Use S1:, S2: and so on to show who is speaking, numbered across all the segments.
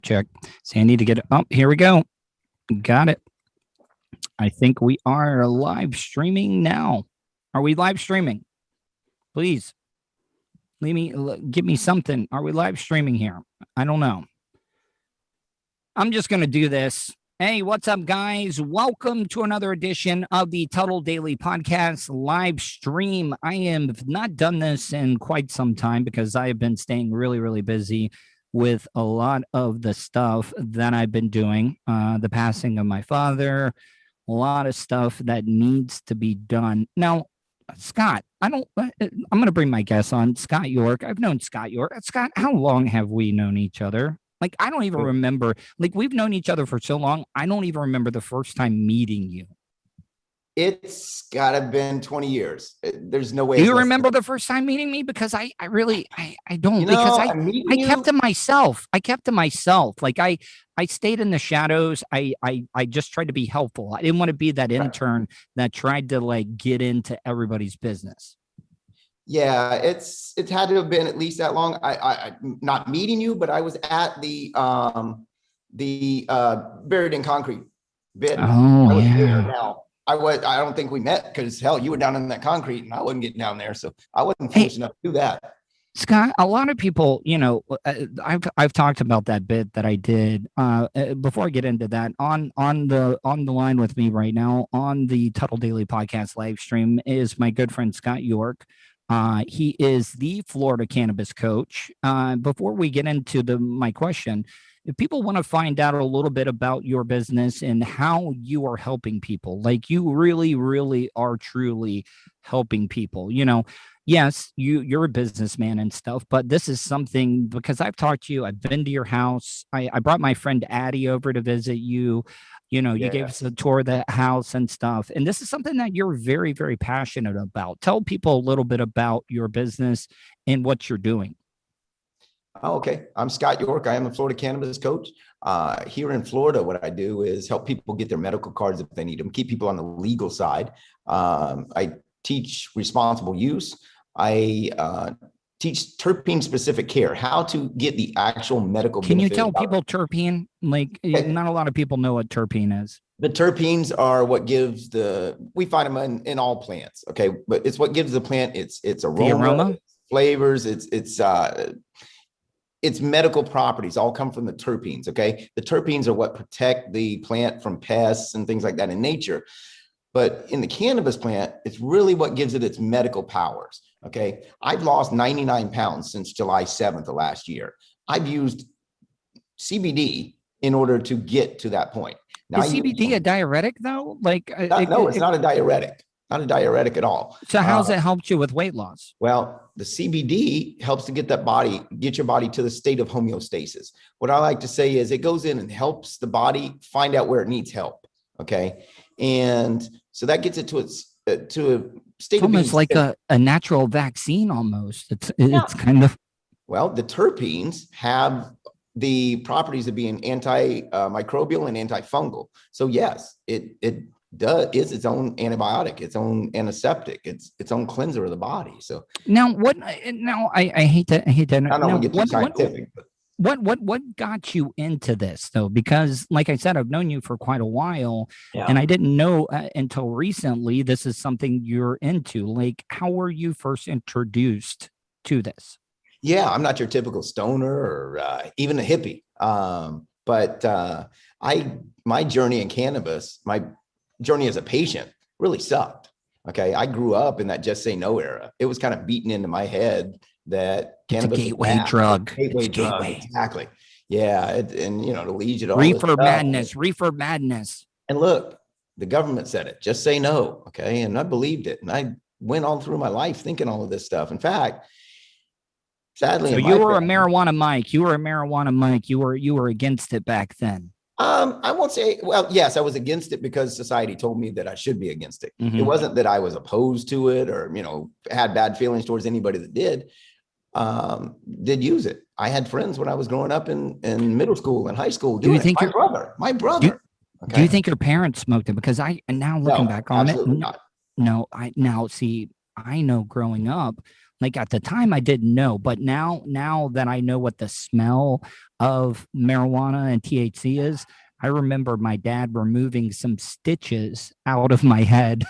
S1: check. See, I need to get it up. Here we go. Got it. I think we are live streaming now. Are we live streaming? Please, give me something. Are we live streaming here? I don't know. I'm just going to do this. Hey, what's up, guys? Welcome to another edition of the Tuddle Daily Podcast live stream. I have not done this in quite some time because I have been staying really, really busy with a lot of the stuff that I've been doing. The passing of my father, a lot of stuff that needs to be done. Now, Scott, I'm going to bring my guest on, Scott York. I've known Scott York. Scott, how long have we known each other? Like, I don't even remember. Like, we've known each other for so long, I don't even remember the first time meeting you.
S2: It's gotta been 20 years. There's no way.
S1: Do you remember the first time meeting me? Because I don't, because I kept to myself. I kept to myself. Like I stayed in the shadows. I just tried to be helpful. I didn't want to be that intern that tried to like get into everybody's business.
S2: Yeah, it had to have been at least that long. I not meeting you, but I was at the buried in concrete bit.
S1: Oh, yeah.
S2: Now I don't think we met because hell, you were down in that concrete and I wasn't getting down there, so I wasn't foolish enough to do that.
S1: Scott, a lot of people, you know, I've talked about that bit that I did. Before I get into that, on the line with me right now on the Tuddle Daily Podcast live stream is my good friend Scott York. He is the Florida cannabis coach. Before we get into my question, if people want to find out a little bit about your business and how you are helping people, like you really, really are truly helping people, you know, yes, you're a businessman and stuff, but this is something because I've talked to you, I've been to your house. I brought my friend Addie over to visit you. You know, you gave us a tour of the house and stuff. And this is something that you're very, very passionate about. Tell people a little bit about your business and what you're doing.
S2: Oh, okay. I'm Scott York. I am a Florida cannabis coach. Here in Florida, what I do is help people get their medical cards if they need them, keep people on the legal side. I teach responsible use. I teach terpene specific care, how to get the actual medical
S1: benefit. Can you tell people terpene? Like, not a lot of people know what terpene is.
S2: The terpenes are what gives we find them in all plants. Okay. But it's what gives the plant its aroma, flavors, its medical properties all come from the terpenes. Okay. The terpenes are what protect the plant from pests and things like that in nature. But in the cannabis plant, it's really what gives it its medical powers. Okay. I've lost 99 pounds since July 7th of last year. I've used CBD in order to get to that point.
S1: Now, is CBD a diuretic though? Like,
S2: no, it's not a diuretic. Not a diuretic at all.
S1: So how's it helped you with weight loss?
S2: Well, the CBD helps to get your body to the state of homeostasis. What I like to say is it goes in and helps the body find out where it needs help. Okay. And so that gets it to a state of
S1: almost like a natural vaccine almost. It's kind of.
S2: Well, the terpenes have the properties of being antimicrobial and antifungal. So yes, it is its own antibiotic, its own antiseptic, its own cleanser of the body. So
S1: now I hate to
S2: I don't want to get too scientific, but
S1: what got you into this though? Because like I said, I've known you for quite a while and I didn't know until recently this is something you're into. Like, how were you first introduced to this?
S2: Yeah, I'm not your typical stoner or even a hippie. But my journey in cannabis, my journey as a patient really sucked. Okay. I grew up in that just say no era. It was kind of beaten into my head that cannabis
S1: is a gateway drug.
S2: Exactly. Yeah. And to lead you to
S1: reefer madness.
S2: And look, the government said it, just say no. Okay. And I believed it. And I went all through my life thinking all of this stuff. In fact, sadly,
S1: so you were a marijuana Mike. You were against it back then.
S2: I won't say, well, yes, I was against it because society told me that I should be against it. Mm-hmm. It wasn't that I was opposed to it or, had bad feelings towards anybody that did use it. I had friends when I was growing up in middle school and high school.
S1: Do you think
S2: my brother?
S1: Do you think your parents smoked it? Because looking back on it,
S2: not.
S1: no, I know growing up, Like at the time I didn't know, but now that I know what the smell of marijuana and THC is, I remember my dad removing some stitches out of my head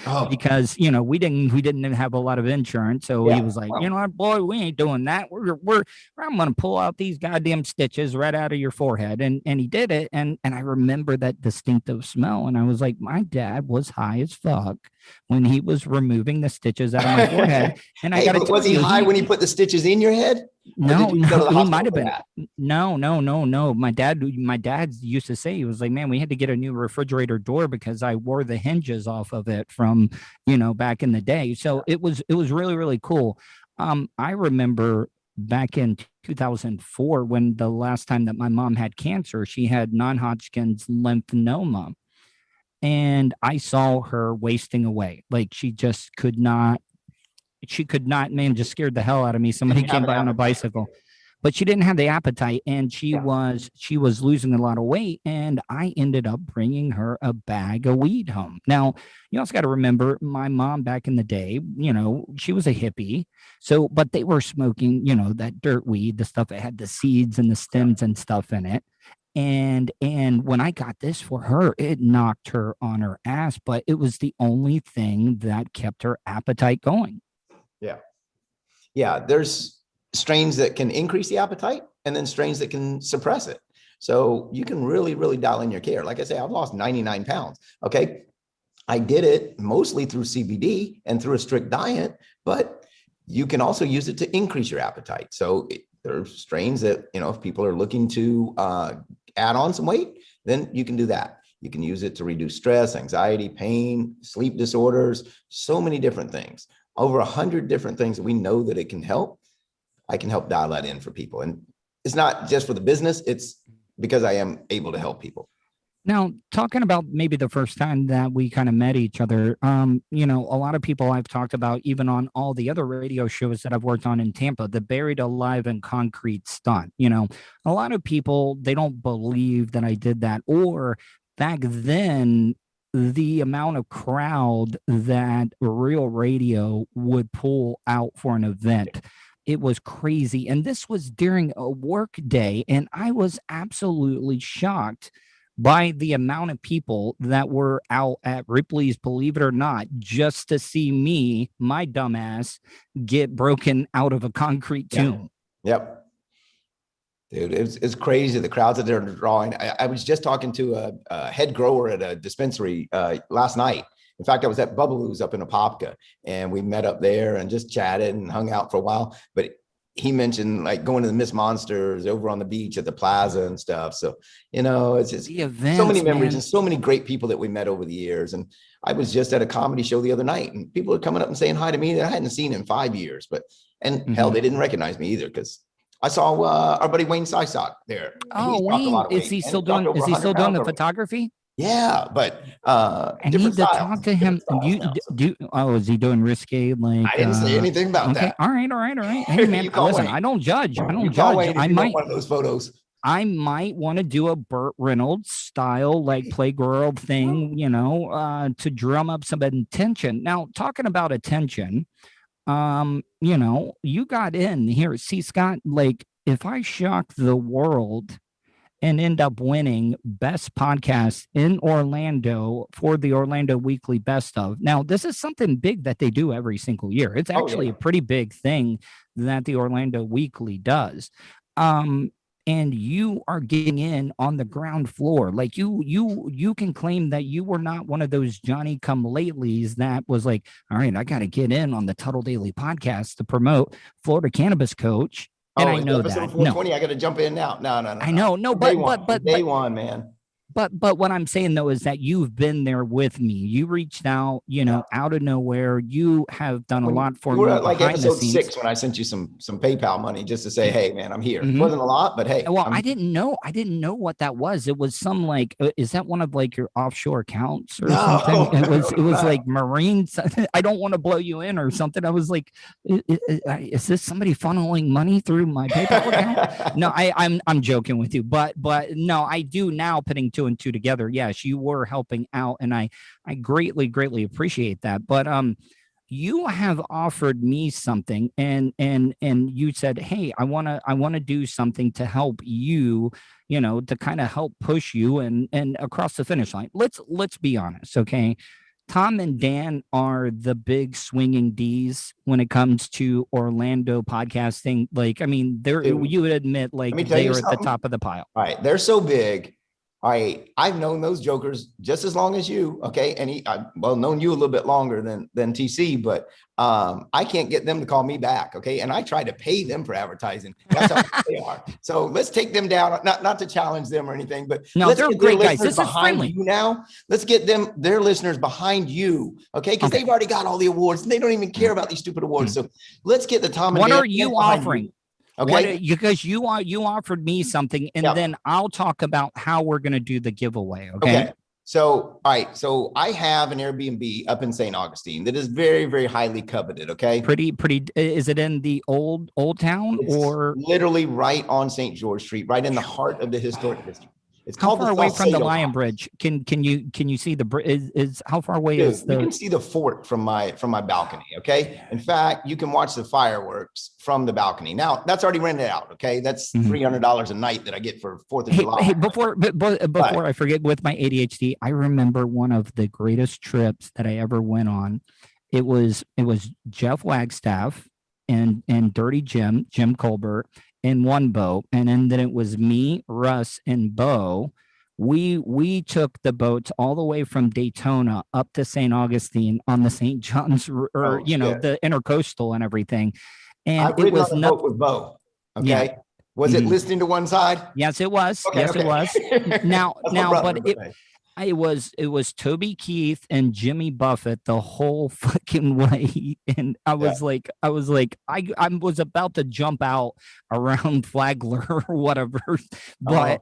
S2: Oh,
S1: because we didn't have a lot of insurance, so he
S2: yeah.
S1: was like, you
S2: Well,
S1: know what, boy, we ain't doing that. I'm gonna pull out these goddamn stitches right out of your forehead, and he did it, and I remember that distinctive smell, and I was like, my dad was high as fuck when he was removing the stitches out of my forehead, and I
S2: hey,
S1: got to
S2: but was
S1: tell
S2: he
S1: you,
S2: high when he
S1: he
S2: put the stitches in your head, or did
S1: no,
S2: you go to
S1: no,
S2: the
S1: he might
S2: hospital
S1: have
S2: for
S1: been.
S2: that?
S1: No, no, no, no. My dad used to say, he was like, man, we had to get a new refrigerator door because I wore the hinges off of it from, back in the day. So it was really, really cool. I remember back in 2004 when the last time that my mom had cancer, she had non-Hodgkin's lymphoma. And I saw her wasting away. Like she could not, man, just scared the hell out of me. Somebody
S2: Didn't have
S1: came
S2: an
S1: by on a
S2: appetite.
S1: bicycle, but she didn't have the appetite, and she
S2: Yeah.
S1: was losing a lot of weight, and I ended up bringing her a bag of weed home. Now, you also got to remember my mom back in the day, she was a hippie. So, but they were smoking, that dirt weed, the stuff that had the seeds and the
S2: Yeah.
S1: stems and stuff in it. And when I got this for her, it knocked her on her ass, but it was the only thing that kept her appetite going.
S2: Yeah. Yeah. There's strains that can increase the appetite and then strains that can suppress it. So you can really, really dial in your care. Like I say, I've lost 99 pounds. Okay. I did it mostly through CBD and through a strict diet, but you can also use it to increase your appetite. So there are strains that, if people are looking to add on some weight, then you can do that. You can use it to reduce stress, anxiety, pain, sleep disorders, so many different things. Over 100 different things that we know that it can help. I can help dial that in for people. And it's not just for the business, it's because I am able to help people.
S1: Now, talking about maybe the first time that we kind of met each other, a lot of people I've talked about, even on all the other radio shows that I've worked on in Tampa, the buried alive and concrete stunt. A lot of people, they don't believe that I did that. Or back then, the amount of crowd that real radio would pull out for an event. It was crazy. And this was during a work day. And I was absolutely shocked by the amount of people that were out at Ripley's, believe it or not, just to see me, my dumbass, get broken out of a concrete
S2: Yeah.
S1: tomb.
S2: Yep. Dude, it's crazy the crowds that they're drawing. I was just talking to a head grower at a dispensary last night. In fact, I was at Bubbaloo's up in Apopka, and we met up there and just chatted and hung out for a while. But he mentioned like going to the Miss Monsters over on the beach at the plaza and stuff. So, it's just
S1: The
S2: so many
S1: events,
S2: memories
S1: man.
S2: and so many great people that we met over the years. And I was just at a comedy show the other night, and people are coming up and saying hi to me that I hadn't seen in 5 years. And hell,
S1: Mhm.
S2: they didn't recognize me either because I saw our buddy Wayne Sysock there.
S1: Oh,
S2: He's dropped a
S1: Wayne,
S2: lot of
S1: is
S2: weight
S1: he
S2: and
S1: still
S2: he dropped
S1: doing?
S2: over
S1: Is he
S2: 100
S1: still doing
S2: pounds
S1: the
S2: already.
S1: photography?
S2: Yeah, but
S1: I
S2: different
S1: need to
S2: styles,
S1: talk to him.
S2: different styles now. So
S1: Oh, is he doing risque?
S2: I
S1: Like,
S2: didn't say anything about
S1: okay,
S2: that.
S1: all right, all right, all right. Hey, man,
S2: You call
S1: listen,
S2: Wayne.
S1: I don't judge. I don't
S2: You call
S1: judge.
S2: Wayne if you want one of those photos.
S1: I might want to do a Burt Reynolds style, like Playgirl thing, to drum up some attention. Now, talking about attention, you got in here. See, Scott, like if I shock the world and end up winning best podcast in Orlando for the Orlando Weekly Best of. Now, this is something big that they do every single year. It's
S2: Oh
S1: actually
S2: yeah.
S1: a pretty big thing that the Orlando Weekly does. Um, and you are getting in on the ground floor. Like you can claim that you were not one of those Johnny come latelys that was like, all right, I got to get in on the Tuddle Daily podcast to promote Florida Cannabis Coach. And
S2: Oh,
S1: I
S2: it's
S1: know
S2: episode
S1: that. No,
S2: 420. I got to jump in now. No, no, no,
S1: I
S2: no.
S1: know, no,
S2: From day
S1: but
S2: one.
S1: but
S2: From
S1: but
S2: day
S1: but
S2: one, man.
S1: but what I'm saying though is that you've been there with me. You reached out,
S2: Yeah.
S1: out of nowhere. You have done a
S2: When
S1: lot for
S2: you were
S1: me
S2: at like
S1: behind the
S2: episode
S1: scenes.
S2: 6 when I sent you some PayPal money just to say, hey man, I'm here. It
S1: Mhm.
S2: wasn't a lot, but hey,
S1: Well,
S2: I'm
S1: I
S2: here.
S1: didn't know. I didn't know what that was. It was some like, is that one of like your offshore accounts or something?
S2: No,
S1: It
S2: no,
S1: was. It was
S2: no.
S1: like Marine. I don't want to blow you in or something. I was like, is this somebody funneling money through my PayPal account? No, I'm joking with you, but no, I do now putting two and two together. Yes, you were helping out, and I greatly appreciate that. But you have offered me something, and you said, hey, I want to do something to help you, to kind of help push you and across the finish line. Let's be honest, okay? Tom and Dan are the big swinging D's when it comes to Orlando podcasting. Like, I mean, they're,
S2: Dude,
S1: you would admit, like,
S2: let me tell
S1: they
S2: you
S1: are at the
S2: something.
S1: top of the pile.
S2: All right, they're so big. All right, I've known those jokers just as long as you, okay? And I've known you a little bit longer than TC, but I can't get them to call me back, okay? And I try to pay them for advertising. That's how they are. So let's take them down, not to challenge them or anything, but
S1: No,
S2: let's
S1: they're
S2: get their
S1: great guys.
S2: listeners
S1: This is
S2: behind
S1: friendly.
S2: you now. Let's get their listeners behind you, okay? Because
S1: Okay.
S2: they've already got all the awards and they don't even care about these stupid awards. So let's get the Tom and
S1: What
S2: Dan
S1: are you
S2: behind
S1: offering?
S2: you. Okay.
S1: Because you offered me something, and
S2: Yep.
S1: then I'll talk about how we're going to do the giveaway. Okay.
S2: Okay. So, all right. So I have an Airbnb up in St. Augustine that is very, very highly coveted. Okay.
S1: Pretty. Is it in the old town,
S2: It's
S1: or
S2: literally right on St. George Street, right in the heart of the historic district. It's
S1: how
S2: called
S1: far
S2: the
S1: away from the
S2: Salcedo
S1: Lion
S2: House.
S1: Bridge? Can you see the bridge? Is how far away
S2: Dude,
S1: is
S2: you can
S1: the?
S2: see the fort from my balcony. Okay. In fact, you can watch the fireworks from the balcony. Now that's already rented out. Okay. That's
S1: Mhm.
S2: $300 a night that I get for 4th of
S1: Hey,
S2: July.
S1: before I forget, with my ADHD, I remember one of the greatest trips that I ever went on. It was Jeff Wagstaff and Dirty Jim Colbert in one boat, and then it was me, Russ, and Bo. We took the boats all the way from Daytona up to St. Augustine on the St. John's, or
S2: Oh, shit.
S1: the intercoastal and everything, and
S2: I've
S1: it
S2: ridden
S1: was
S2: on a
S1: not.
S2: boat with Bo.
S1: Yeah.
S2: Okay. Was it
S1: Mhm.
S2: listening to one side?
S1: Yes, it was.
S2: Okay,
S1: Yes,
S2: okay.
S1: it was. Now,
S2: That's my brother,
S1: but
S2: but hey.
S1: it was Toby Keith and Jimmy Buffett the whole fucking way, and I was like, I was about to jump out around Flagler or whatever, but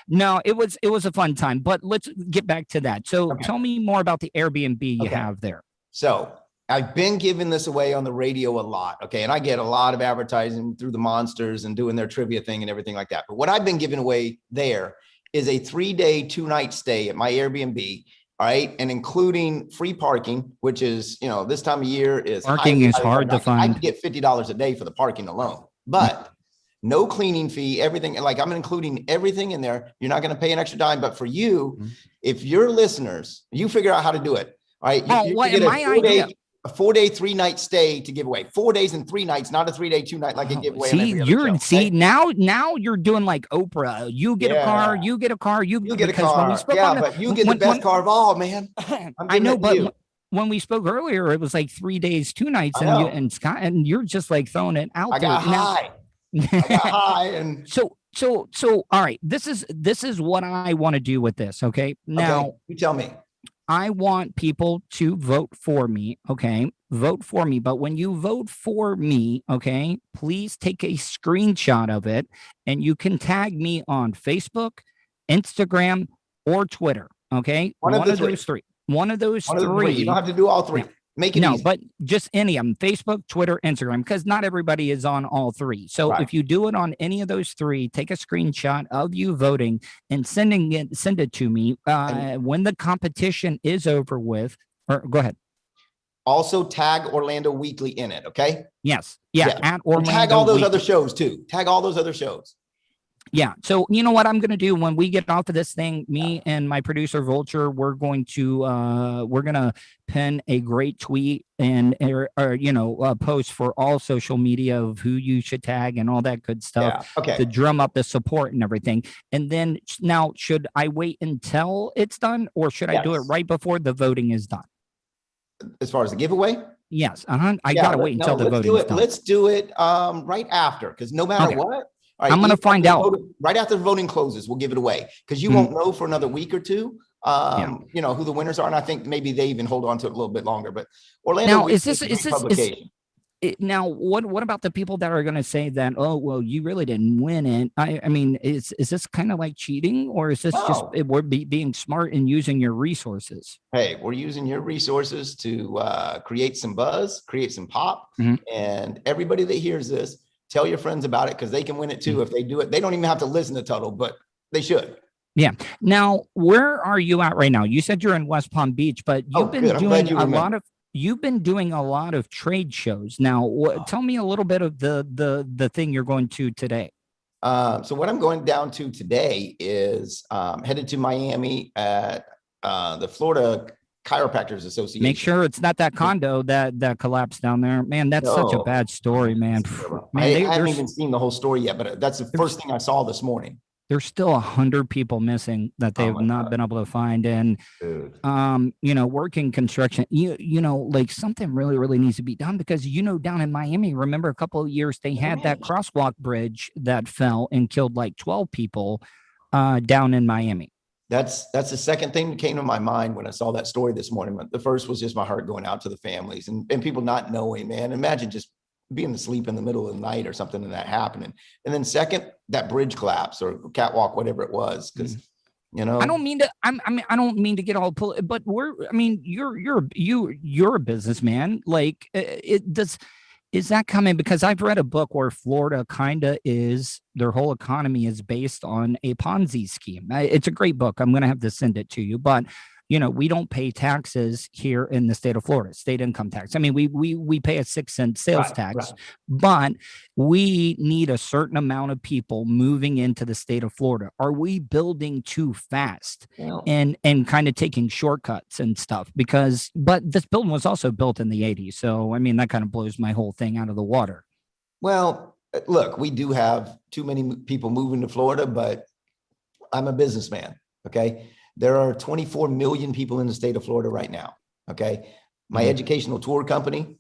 S1: no, it was a fun time. But let's get back to that. So
S2: Okay.
S1: tell me more about the Airbnb you
S2: Okay.
S1: have there.
S2: So I've been giving this away on the radio a lot. Okay. And I get a lot of advertising through the monsters and doing their trivia thing and everything like that. But what I've been giving away there is a 3-day, 2-night stay at my Airbnb. All right. And including free parking, which is, this time of year is
S1: Parking is hard to
S2: I
S1: find.
S2: can get $50 a day for the parking alone, but no cleaning fee, everything. Like, I'm including everything in there. You're not going to pay an extra dime, but for you, if you're listeners, you figure out how to do it. All right. You get a 4-day, 3-night stay to give away. 4 days and 3 nights, not a 3-day, 2-night like a giveaway.
S1: Now you're doing like Oprah. You get a car, you get a car, you
S2: get a car. But you get the best car of all, man.
S1: I know, but when we spoke earlier, it was like 3 days, 2 nights, and Scott, and you're just like throwing it out there.
S2: I got high, and
S1: so all right. This is what I want to do with this. Okay, now
S2: you tell me.
S1: I want people to vote for me. Okay. Vote for me. But when you vote for me, okay, please take a screenshot of it, and you can tag me on Facebook, Instagram, or Twitter. Okay. One of those three. One of those three.
S2: You don't have to do all three. Make it easy.
S1: But just any of them: Facebook, Twitter, Instagram, because not everybody is on all three. So if you do it on any of those three, take a screenshot of you voting and send it to me when the competition is over with. Or go ahead.
S2: Also tag Orlando Weekly in it. Okay.
S1: Yes. Yeah. At Orlando.
S2: And tag all those
S1: Weekly.
S2: other shows too. Tag all those other shows.
S1: Yeah. So you know what I'm going to do when we get off of this thing, me and my producer Vulture, we're going to pin a great tweet and post for all social media of who you should tag and all that good stuff to drum up the support and everything. And then now, should I wait until it's done, or should I do it right before the voting is done?
S2: As far as the giveaway?
S1: Yes. I got to wait until the voting is done.
S2: Let's do it right after, because no matter what,
S1: I'm going to find out
S2: right after the voting closes. We'll give it away because you won't know for another week or two, who the winners are. And I think maybe they even hold on to it a little bit longer, but Orlando.
S1: Now, what about the people that are going to say that, oh, well, you really didn't win it? I mean, is this kind of like cheating, or is this just we're being smart and using your resources?
S2: Hey, we're using your resources to create some buzz, create some pop, and everybody that hears this, tell your friends about it, because they can win it too if they do it. They don't even have to listen to Tuddle, but they should.
S1: Yeah. Now, where are you at right now? You said you're in West Palm Beach, but you've been doing a lot of you've been doing a lot of trade shows. Now, tell me a little bit of the thing you're going to today.
S2: So what I'm going down to today is headed to Miami at the Florida Chiropractors Association.
S1: Make sure it's not that condo that collapsed down there. Man, that's such a bad story, man. Man,
S2: I haven't even seen the whole story yet, but that's the first thing I saw this morning.
S1: There's still 100 people missing that they've not been able to find. And, working construction, like something really, really needs to be done because, down in Miami, remember a couple of years, they had that crosswalk bridge that fell and killed like 12 people down in Miami.
S2: That's the second thing that came to my mind when I saw that story this morning. The first was just my heart going out to the families and people not knowing, man. Imagine just being asleep in the middle of the night or something and that happening. And then second, that bridge collapse or catwalk, whatever it was. Cause I
S1: don't mean to, I don't mean to get all, but you're a businessman. Like is that coming? Because I've read a book where Florida kind of their whole economy is based on a Ponzi scheme. It's a great book. I'm going to have to send it to you, but we don't pay taxes here in the state of Florida, state income tax. I mean, we pay a 6-cent sales tax, but we need a certain amount of people moving into the state of Florida. Are we building too fast and kind of taking shortcuts and stuff? But this building was also built in the 80s. So, I mean, that kind of blows my whole thing out of the water.
S2: Well, look, we do have too many people moving to Florida, but I'm a businessman. Okay. There are 24 million people in the state of Florida right now. Okay. My educational tour company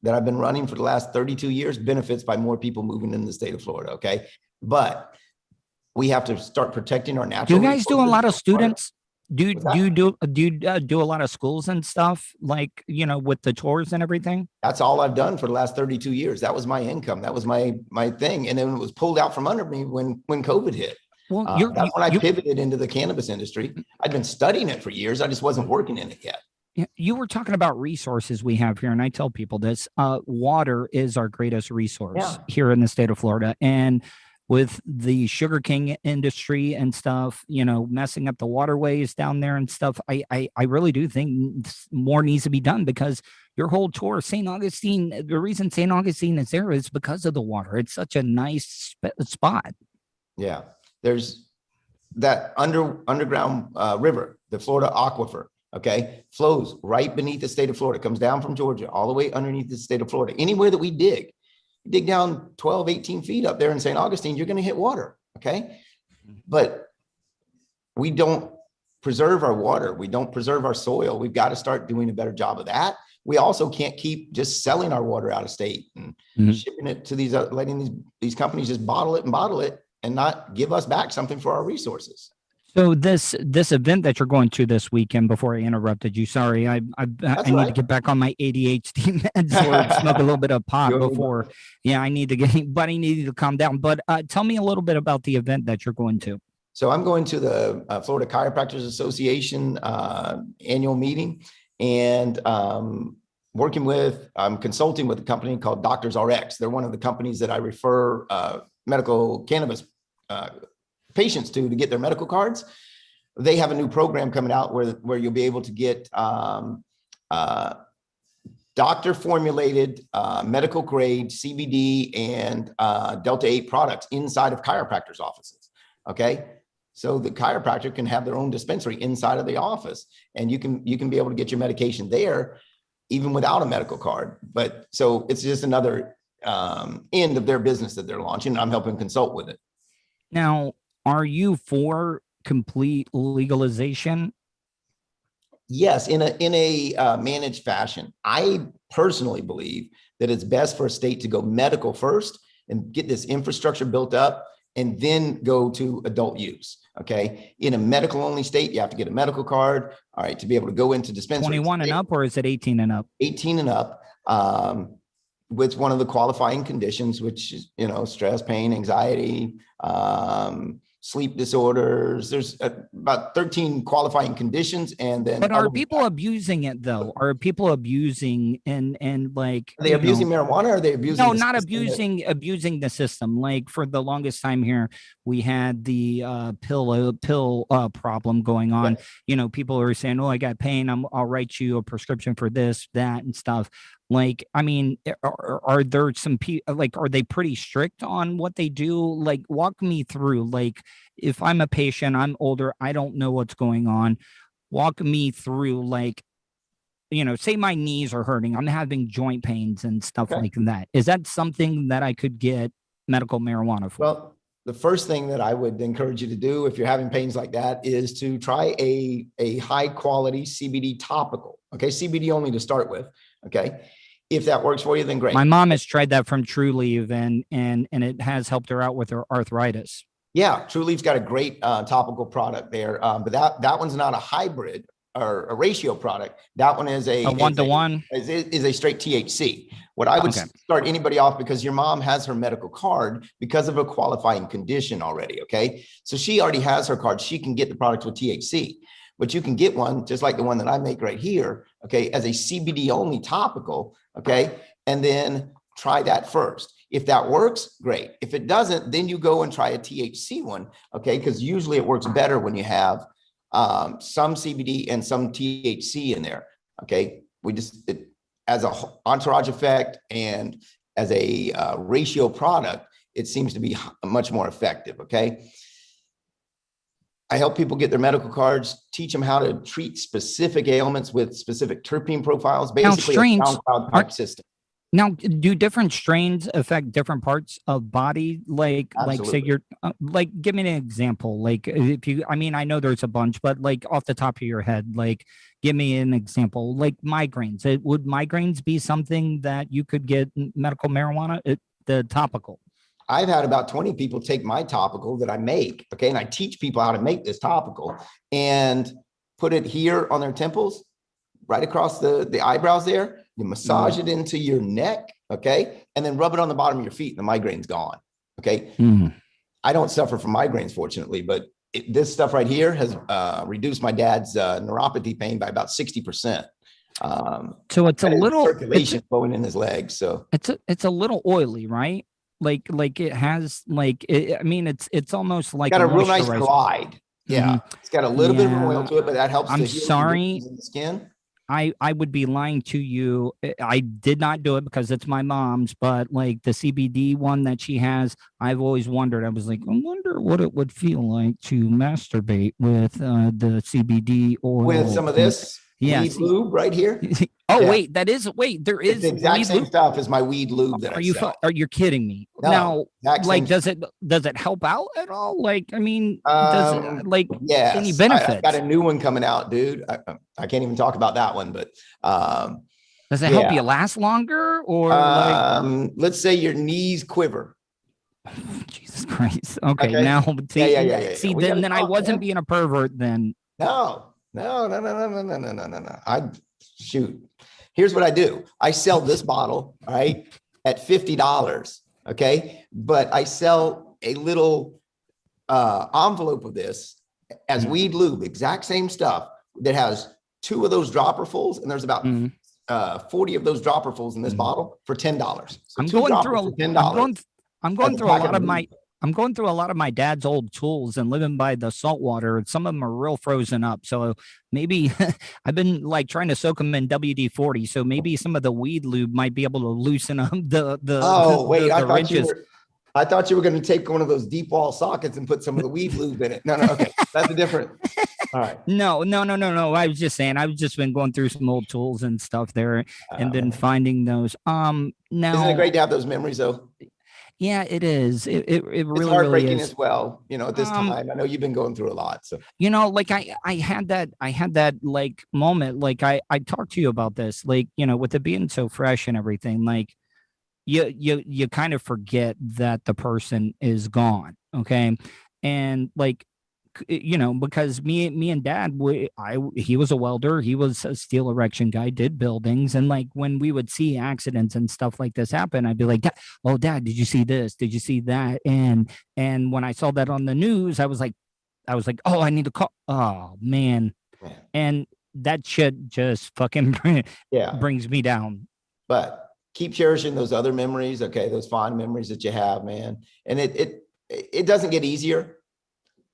S2: that I've been running for the last 32 years benefits by more people moving in the state of Florida. Okay. But we have to start protecting our natural.
S1: Do you guys do a lot of students? Do you do a lot of schools and stuff like, with the tours and everything?
S2: That's all I've done for the last 32 years. That was my income. That was my thing. And then it was pulled out from under me when COVID hit. Well, that's when I pivoted into the cannabis industry. I'd been studying it for years. I just wasn't working in it yet.
S1: You were talking about resources we have here, and I tell people this: water is our greatest resource here in the state of Florida. And with the sugarcane industry and stuff, messing up the waterways down there and stuff, I really do think more needs to be done because your whole tour, St. Augustine, the reason St. Augustine is there is because of the water. It's such a nice spot.
S2: Yeah. There's that underground river, the Florida Aquifer, okay, flows right beneath the state of Florida, comes down from Georgia all the way underneath the state of Florida. Anywhere that we dig down 12, 18 feet up there in St. Augustine, you're going to hit water, okay? But we don't preserve our water. We don't preserve our soil. We've got to start doing a better job of that. We also can't keep just selling our water out of state and shipping it to these, letting these companies just bottle it and not give us back something for our resources.
S1: So this event that you're going to this weekend, before I interrupted you, sorry, I need to get back on my ADHD meds or smoke a little bit of pot before. Yeah, I need to calm down. But tell me a little bit about the event that you're going to.
S2: So I'm going to the Florida Chiropractors Association annual meeting, and I'm consulting with a company called Doctors RX. They're one of the companies that I refer medical cannabis patients to get their medical cards. They have a new program coming out where you'll be able to get doctor formulated medical grade CBD and Delta 8 products inside of chiropractors' offices. Okay. So the chiropractor can have their own dispensary inside of the office, and you can be able to get your medication there even without a medical card. But so it's just another end of their business that they're launching. I'm helping consult with it.
S1: Now, are you for complete legalization?
S2: Yes, in a managed fashion. I personally believe that it's best for a state to go medical first and get this infrastructure built up and then go to adult use. Okay. In a medical only state, you have to get a medical card. All right. To be able to go into dispensaries.
S1: 21 and up, or is it 18 and up?
S2: 18 and up. With one of the qualifying conditions, which is, stress, pain, anxiety, sleep disorders. There's about 13 qualifying conditions, and then.
S1: But are people abusing it though? Are people abusing and like?
S2: Are they abusing marijuana? Or are they abusing?
S1: No, not abusing the system. Like for the longest time here, we had the pill problem going on.
S2: Right.
S1: You know, people are saying, "Oh, I got pain. I'll write you a prescription for this, that, and stuff." Like, I mean, are there some people like are they pretty strict on what they do? Like, walk me through. Like, if I'm a patient, I'm older, I don't know what's going on. Walk me through, like, you know, say my knees are hurting, I'm having joint pains and stuff
S2: Okay.
S1: like that. Is that something that I could get medical marijuana for?
S2: Well, the first thing that I would encourage you to do if you're having pains like that is to try a high quality CBD topical. Okay. CBD only to start with. Okay. If that works for you, then great.
S1: My mom has tried that from True Leave and it has helped her out with her arthritis.
S2: Yeah. True Leaf's got a great topical product there. But that one's not a hybrid or a ratio product. That one is a
S1: 1-to-1
S2: is a straight THC. What I would start anybody off, because your mom has her medical card because of a qualifying condition already. Okay. So she already has her card. She can get the product with THC, but you can get one just like the one that I make right here. Okay. As a CBD only topical. Okay. And then try that first. If that works, great. If it doesn't, then you go and try a THC one. Okay. Because usually it works better when you have some CBD and some THC in there. Okay. As a entourage effect and as a ratio product, it seems to be much more effective. Okay. I help people get their medical cards, teach them how to treat specific ailments with specific terpene profiles, basically a SoundCloud type system.
S1: Now, do different strains affect different parts of body? Like say you're like, give me an example. Like if you, I mean, I know there's a bunch, but like off the top of your head, like give me an example. Like migraines. Would migraines be something that you could get medical marijuana? The topical.
S2: I've had about 20 people take my topical that I make. Okay. And I teach people how to make this topical and put it here on their temples, right across the eyebrows there. You massage it into your neck. Okay. And then rub it on the bottom of your feet and the migraine's gone. Okay. I don't suffer from migraines, fortunately, but this stuff right here has reduced my dad's neuropathy pain by about 60%.
S1: So it's a little
S2: circulation flowing in his legs. So
S1: it's a little oily, right? Like it has like I mean it's almost like
S2: got a real nice glide. Yeah, it's got a little bit of an oil to it, but that helps.
S1: I'm sorry,
S2: in the skin.
S1: I would be lying to you. I did not do it because it's my mom's, but like the CBD one that she has, I've always wondered. I was like, I wonder what it would feel like to masturbate with the CBD oil. With
S2: some of this weed lube right here.
S1: Wait, there is
S2: the exact same stuff as my weed lube that I sell.
S1: Are you kidding me?
S2: No,
S1: now, like, does it help out at all? Like, I mean, does it, like, any benefits?
S2: I've got a new one coming out, dude. I can't even talk about that one, but
S1: does it help you last longer, or
S2: let's say your knees quiver?
S1: Jesus Christ. Okay. Now see, then I wasn't being a pervert then.
S2: No. Shoot. Here's what I do. I sell this bottle, right, at $50. Okay. But I sell a little envelope of this as weed lube, exact same stuff, that has 2 of those dropperfuls, and there's about 40 of those dropperfuls in this bottle for $10. So
S1: I'm going through a lot of my dad's old tools and living by the salt water, and some of them are real frozen up. So maybe I've been like trying to soak them in WD-40. So maybe some of the weed lube might be able to loosen up the ridges.
S2: I thought you were going to take one of those deep wall sockets and put some of the weed lube in it. No. Okay. That's a different. All right.
S1: No. I was just saying, I've just been going through some old tools and stuff there and then finding those. Now,
S2: isn't it great to have those memories though?
S1: Yeah, it is. It really,
S2: it's heartbreaking
S1: really is.
S2: As well. You know, at this time, I know you've been going through a lot. So,
S1: you know, like I had that like moment, like I talked to you about this, like, you know, with it being so fresh and everything, like you kind of forget that the person is gone. Okay. And like, because me and dad, he was a welder, he was a steel erection guy, did buildings, and like when we would see accidents and stuff like this happen, I'd be like, oh dad, did you see this, did you see that? And when I saw that on the news, I was like, oh, I need to call. Oh man.
S2: Man.
S1: And that shit just fucking
S2: Yeah.
S1: brings me down.
S2: But keep cherishing those other memories, okay? Those fond memories that you have, man. And it doesn't get easier,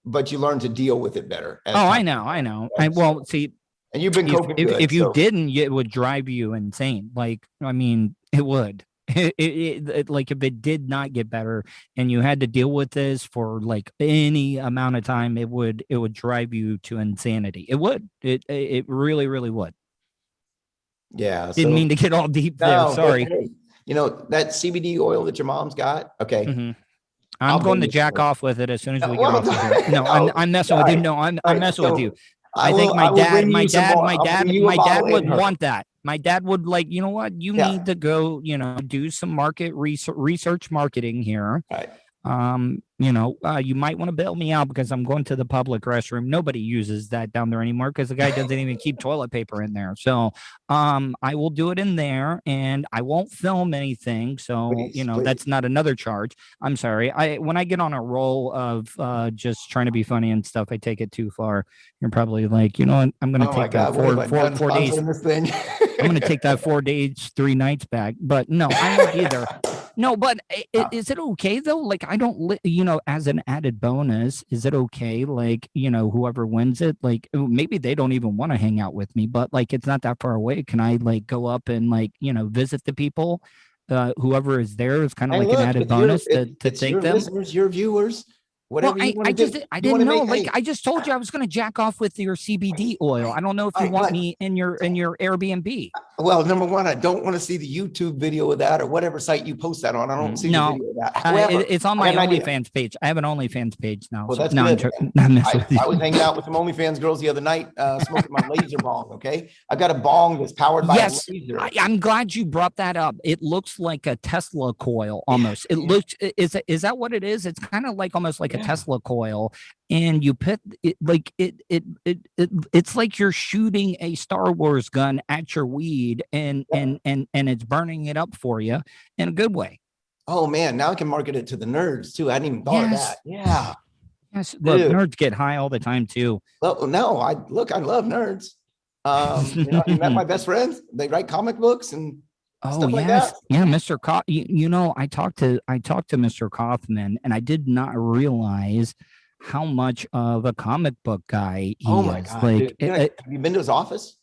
S2: but you learn to deal with it better.
S1: Oh, I know. Well, see,
S2: and you've been coping
S1: if,
S2: good.
S1: if you didn't, it would drive you insane. Like, I mean, it would. Like if it did not get better and you had to deal with this for like any amount of time, it would drive you to insanity. It would. It really, really would.
S2: Yeah.
S1: Didn't mean to get all deep there. Sorry.
S2: Hey, that CBD oil that your mom's got. Okay.
S1: Mm-hmm. I'm going to jack off with it as soon as we get off of here. No, I'm messing with you. No, I'm messing with you. I think my dad would want that. My dad would like, you know what? You need to go, do some market research marketing here.
S2: Right.
S1: You might want to bail me out because I'm going to the public restroom. Nobody uses that down there anymore because the guy doesn't even keep toilet paper in there. So, I will do it in there and I won't film anything. So, please. That's not another charge. I'm sorry. When I get on a roll of, just trying to be funny and stuff, I take it too far. You're probably like, you know what? I'm going to take that 4 days. I'm going to take that 4 days, 3 nights back, but no, I won't either. No, but is it okay though? Like, I don't, as an added bonus, is it okay? Like, whoever wins it, like maybe they don't even want to hang out with me, but like, it's not that far away. Can I like go up and like, visit the people, whoever is there is kind of like an added bonus to thank them.
S2: Listeners, your viewers. Whatever
S1: well, I didn't know. Like, I just told you I was going to jack off with your CBD oil. I don't know if you want me in your Airbnb.
S2: Well, number one, I don't want to see the YouTube video of that or whatever site you post that on. I don't see the video of that. However,
S1: it's on my OnlyFans page. I have an OnlyFans page now.
S2: Well, that's good. I was hanging out with some OnlyFans girls the other night, smoking my laser bong. Okay, I've got a bong that's powered by a laser.
S1: I'm glad you brought that up. It looks like a Tesla coil almost. It looks is that what it is? It's kind of like almost like a Tesla coil, and you put it like it's like you're shooting a Star Wars gun at your weed, and it's burning it up for you in a good way.
S2: Oh man, now I can market it to the nerds too. I hadn't even thought of that. Yeah.
S1: Yes, look, nerds get high all the time too.
S2: Well, no, I love nerds. You met my best friends. They write comic books and stuff like that.
S1: Yeah, Mr. I talked to Mr. Kaufman, and I did not realize how much of a comic book guy he is. My God, like,
S2: have you been to his office?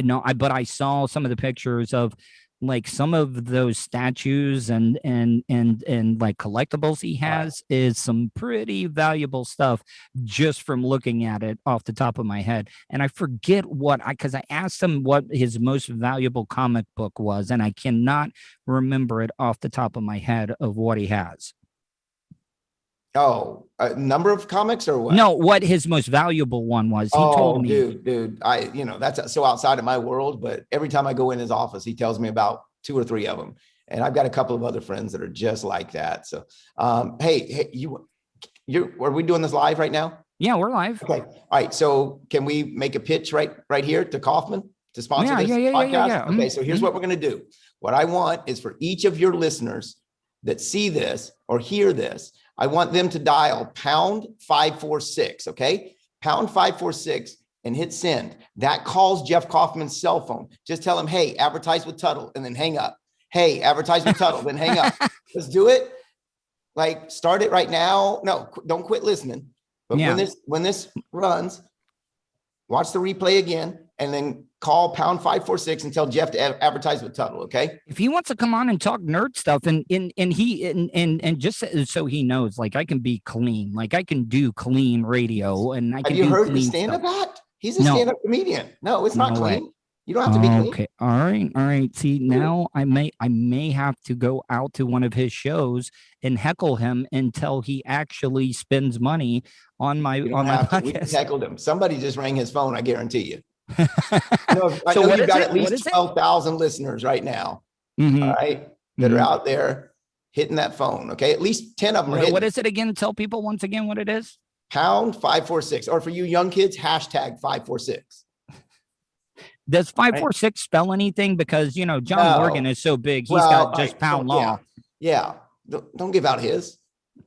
S1: No, but I saw some of the pictures of like some of those statues and like collectibles he has is some pretty valuable stuff just from looking at it off the top of my head. And I forget because I asked him what his most valuable comic book was, and I cannot remember it off the top of my head of what he has.
S2: Oh, a number of comics or what?
S1: No, what his most valuable one was. He told me.
S2: Dude, that's so outside of my world, but every time I go in his office, he tells me about 2 or 3 of them. And I've got a couple of other friends that are just like that. So, hey, are we doing this live right now?
S1: Yeah, we're live.
S2: Okay. All right. So can we make a pitch right here to Kaufman to sponsor this podcast?
S1: Yeah.
S2: Okay. So here's what we're going to do. What I want is for each of your listeners that see this or hear this, I want them to dial #546, okay? #546 and hit send. That calls Jeff Kaufman's cell phone. Just tell him, hey, advertise with Tuddle, and then hang up. Hey, advertise with Tuddle, then hang up. Let's do it. Like, start it right now. No, don't quit listening. But when this runs, watch the replay again, and then call #546 and tell Jeff to advertise with Tuddle. Okay.
S1: If he wants to come on and talk nerd stuff and just so he knows, like I can be clean, like I can do clean radio, and I can.
S2: Have you heard the stand-up act? He's a stand-up comedian. No, it's not clean. Way. You don't have to be clean.
S1: Okay. All right. See, now I may have to go out to one of his shows and heckle him until he actually spends money on my podcast.
S2: We just heckled him. Somebody just rang his phone. I guarantee you. I know you've got at least 12,000 listeners right now. Mm-hmm. All right, that are out there hitting that phone. Okay, at least 10 of them are hitting.
S1: What is it again? Tell people once again what it is.
S2: Pound 546, or for you young kids, hashtag 546.
S1: Does
S2: Right?
S1: 546 spell anything? Because, you know, John
S2: No.
S1: Morgan is so big. He's
S2: Well,
S1: got just
S2: right.
S1: pound
S2: So,
S1: law.
S2: yeah. Don't give out his.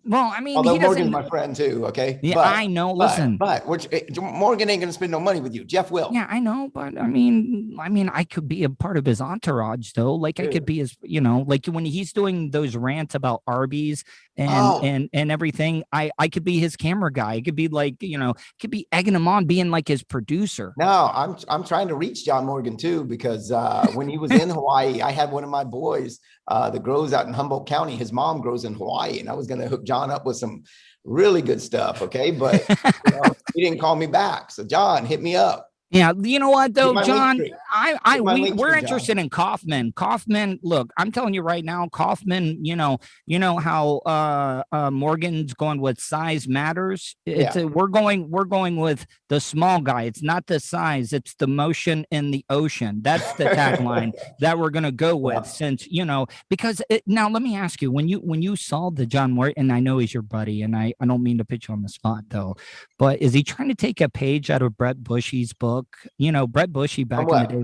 S1: Well, I mean,
S2: Although
S1: he
S2: Morgan's
S1: doesn't.
S2: my friend too, okay?
S1: Yeah, I know. Listen,
S2: Morgan ain't gonna spend no money with you. Jeff will.
S1: yeah, I know, but I mean, I could be a part of his entourage though. Like I could
S2: Dude.
S1: be his, you know, like when he's doing those rants about Arby's and
S2: Oh,
S1: everything, I could be his camera guy. I could be like, you know, could be egging him on, being like his producer.
S2: no, I'm trying to reach John Morgan too, because when he was in Hawaii, I had one of my boys that grows out in Humboldt County. His mom grows in Hawaii, and I was gonna hook John up with some really good stuff. Okay, but you know, he didn't call me back. So John, hit me up.
S1: Yeah, you know what
S2: Get
S1: though,
S2: my link
S1: John?
S2: tree. Get my link
S1: We're
S2: tree,
S1: interested
S2: John.
S1: in Kaufman. Kaufman, look, I'm telling you right now, Kaufman. You know how Morgan's going with size matters. It's
S2: Yeah.
S1: we're going with the small guy. It's not the size, it's the motion in the ocean. That's the tagline that we're gonna go with.
S2: Yeah.
S1: Since you know, because now let me ask you, when you saw the John Morgan, I know he's your buddy, and I don't mean to put you on the spot though, but is he trying to take a page out of Brett Bushy's book? You know, Brett Bushy back in the day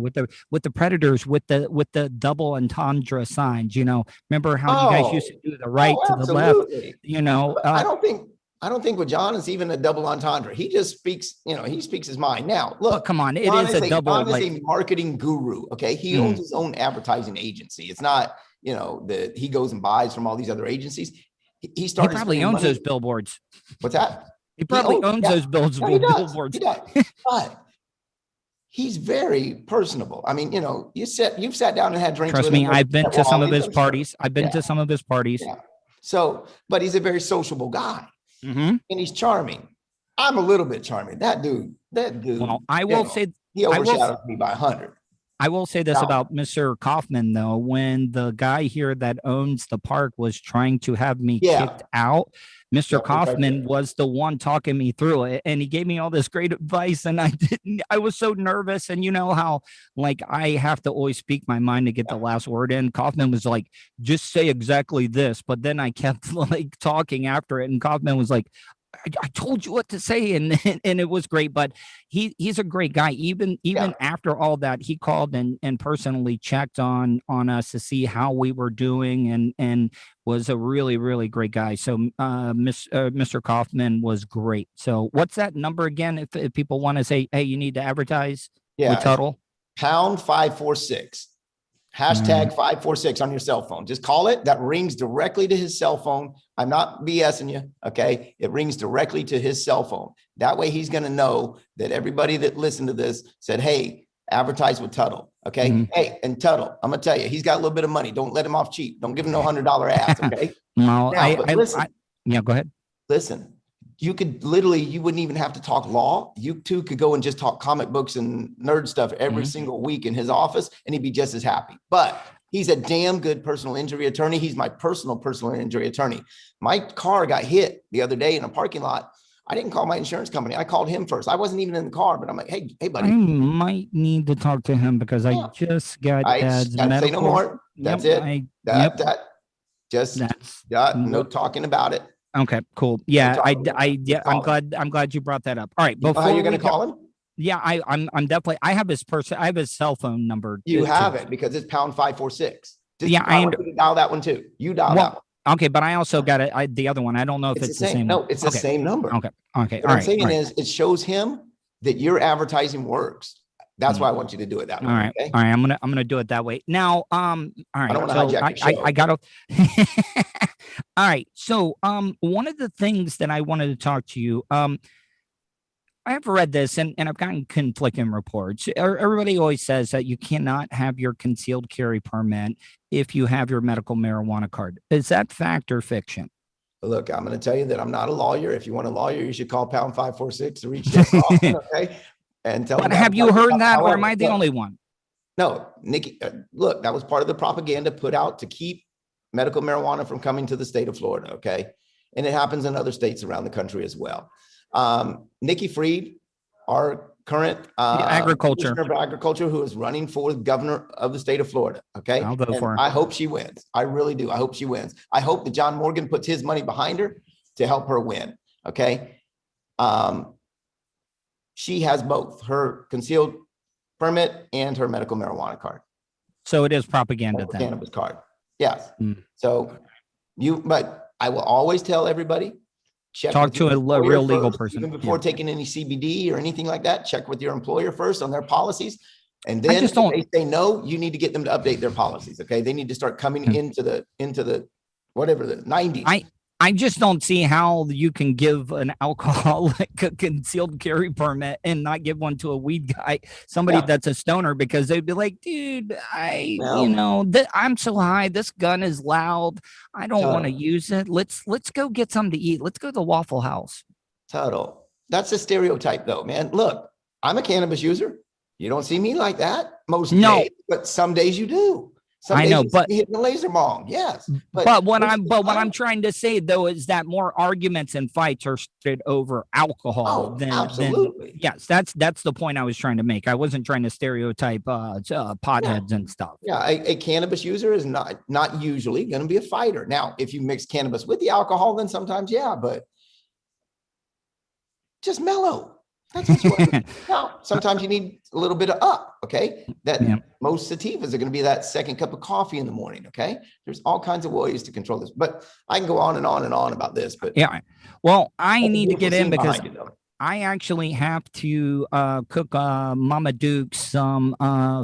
S1: with the Predators with the double entendre signs. You know, remember how you guys used to do the right to the left?
S2: Absolutely.
S1: You know,
S2: I don't think with John is even a double entendre. He just speaks, you know, he speaks his mind. Now, look,
S1: come on, it
S2: John
S1: is a double.
S2: John is a marketing guru. Okay, he owns his own advertising agency. It's not, you know, that he goes and buys from all these other agencies. He started.
S1: He probably owns those billboards.
S2: What's that?
S1: He probably owns those billboards.
S2: He does. But he's very personable. I mean, you know, you've sat down and had drinks.
S1: Trust
S2: with
S1: me,
S2: him.
S1: I've been to some of his parties. I've been to some of his parties.
S2: Yeah. So, but he's a very sociable guy,
S1: and
S2: he's charming. I'm a little bit charming. That dude.
S1: Well, I will say
S2: he overshadows me by 100.
S1: I will say this about Mr. Kaufman, though. When the guy here that owns the park was trying to have me kicked out, Mr. Kaufman was the one talking me through it. And he gave me all this great advice. And I was so nervous. And you know how, like, I have to always speak my mind to get the last word in. Kaufman was like, just say exactly this. But then I kept like talking after it. And Kaufman was like, I told you what to say, and it was great. But he's a great guy. Even after all that, he called and personally checked on us to see how we were doing, and was a really, really great guy. So Mr. Kaufman was great. So what's that number again? If people want to say, hey, you need to advertise with Tuddle?
S2: Pound 546. Hashtag 546 on your cell phone. Just call it. That rings directly to his cell phone. I'm not BSing you. Okay. It rings directly to his cell phone. That way he's going to know that everybody that listened to this said, hey, advertise with Tuddle. Okay. Hey, and Tuddle, I'm going to tell you, he's got a little bit of money. Don't let him off cheap. Don't give him no $100 ads. Okay.
S1: No, yeah, go ahead.
S2: Listen, you could literally, you wouldn't even have to talk law. You two could go and just talk comic books and nerd stuff every single week in his office, and he'd be just as happy. But he's a damn good personal injury attorney. He's my personal injury attorney. My car got hit the other day in a parking lot. I didn't call my insurance company. I called him first. I wasn't even in the car, but I'm like, hey, buddy.
S1: I might need to talk to him because I just got ads.
S2: Say no more. That's it. No talking about it.
S1: Okay, cool. Yeah, I'm glad you brought that up. All right,
S2: before you're gonna call him?
S1: Yeah, I'm definitely. I have his cell phone number.
S2: You have it because it's pound 546.
S1: I
S2: dial that one too. You dial that one.
S1: Okay, but I also got it. The other one. I don't know if it's the same.
S2: No, it's the same number.
S1: Okay.
S2: What I'm saying is, it shows him that your advertising works. That's why I want you to do it that way.
S1: All right.
S2: Okay?
S1: All right. I'm gonna do it that way. Now, all right.
S2: I don't want to hijack your show.
S1: I gotta. All right. So, one of the things that I wanted to talk to you, I've read this and I've gotten conflicting reports. Everybody always says that you cannot have your concealed carry permit if you have your medical marijuana card. Is that fact or fiction?
S2: Look, I'm going to tell you that I'm not a lawyer. If you want a lawyer, you should call pound 546 to reach Jeff Kaufman, okay? And tell
S1: but have you heard that, or am I the only one?
S2: No, Nikki, look, that was part of the propaganda put out to keep medical marijuana from coming to the state of Florida, okay? And it happens in other states around the country as well. Nikki Fried, our current
S1: agriculture,
S2: who is running for governor of the state of Florida, okay?
S1: I'll vote for her.
S2: I hope she wins. I really do. I hope she wins. I hope that John Morgan puts his money behind her to help her win, okay? She has both her concealed permit and her medical marijuana card.
S1: So it is propaganda then.
S2: Cannabis card. Yes.
S1: Mm.
S2: So but I will always tell everybody,
S1: talk to a real legal person.
S2: Even before taking any CBD or anything like that, check with your employer first on their policies. And then if they say no, you need to get them to update their policies. Okay. They need to start coming into the whatever the 90s.
S1: I just don't see how you can give an alcoholic a concealed carry permit and not give one to a weed guy, somebody that's a stoner, because they'd be like, dude, I'm so high. This gun is loud. I don't want to use it. Let's go get something to eat. Let's go to the Waffle House.
S2: Tuddle. That's a stereotype though, man. Look, I'm a cannabis user. You don't see me like that most days, but some days you do. I know, but hitting the laser bong, yes.
S1: But what I'm trying to say though is that more arguments and fights are started over alcohol than
S2: absolutely.
S1: Yes, that's the point I was trying to make. I wasn't trying to stereotype potheads and stuff.
S2: Yeah, a cannabis user is not usually going to be a fighter. Now, if you mix cannabis with the alcohol, then sometimes but just mellow. That's what you want to do. Now, sometimes you need a little bit of up, okay? Most sativas are going to be that second cup of coffee in the morning, okay? There's all kinds of ways to control this, but I can go on and on and on about this. But
S1: yeah, well, I need to get in because I actually have to cook Mama Duke some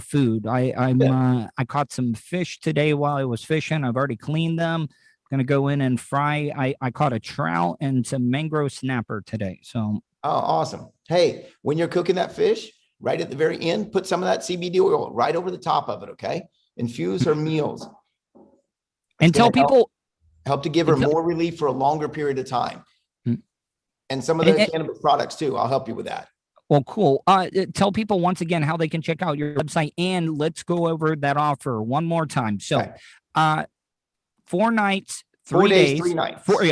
S1: food. I caught some fish today while I was fishing. I've already cleaned them. Going to go in and fry. I caught a trout and some mangrove snapper today. So.
S2: Oh, awesome. Hey, when you're cooking that fish, right at the very end, put some of that CBD oil right over the top of it, okay? Infuse her meals.
S1: And tell people.
S2: Help to give her more relief for a longer period of time. And some of the cannabis products too. I'll help you with that.
S1: Well, cool. Tell people once again how they can check out your website, and let's go over that offer one more time. So 4 nights. 3 days,
S2: 3 nights.
S1: 4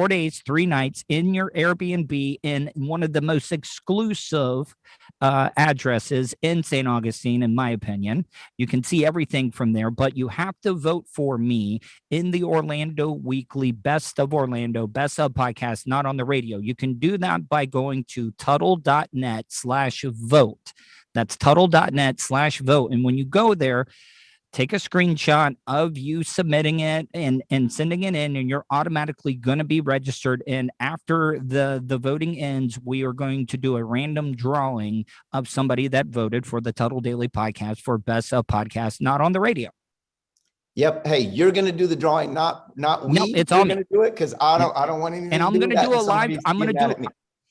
S1: days, 3 nights in your Airbnb in one of the most exclusive addresses in St. Augustine, in my opinion. You can see everything from there, but you have to vote for me in the Orlando Weekly Best of Orlando, Best of Podcast, Not on the Radio. You can do that by going to Tuddle.net/vote. That's Tuddle.net/vote. And when you go there, take a screenshot of you submitting it and sending it in, and you're automatically going to be registered. And after the voting ends, we are going to do a random drawing of somebody that voted for the Tuddle Daily Podcast for Best of Podcast Not on the Radio.
S2: Yep. Hey, you're going to do the drawing, not we.
S1: No, it's
S2: all
S1: on
S2: going to do it because I don't want anything.
S1: And I'm going to do a live.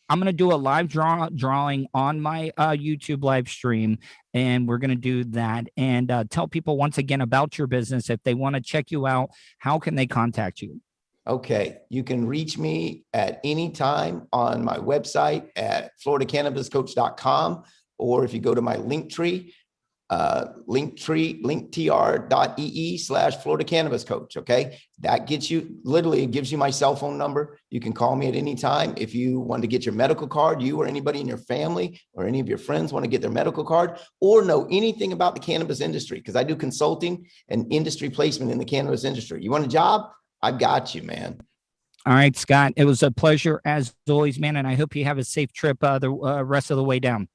S1: I'm going to do a live drawing on my YouTube live stream, and we're going to do that. And tell people once again about your business. If they want to check you out, how can they contact you?
S2: Okay. You can reach me at any time on my website at floridacannabiscoach.com, or if you go to my Linktree, linktr.ee/Florida Cannabis Coach. Okay. That gets you, literally, it gives you my cell phone number. You can call me at any time. If you want to get your medical card, you or anybody in your family or any of your friends want to get their medical card or know anything about the cannabis industry, because I do consulting and industry placement in the cannabis industry. You want a job? I've got you, man.
S1: All right, Scott. It was a pleasure as always, man. And I hope you have a safe trip the rest of the way down.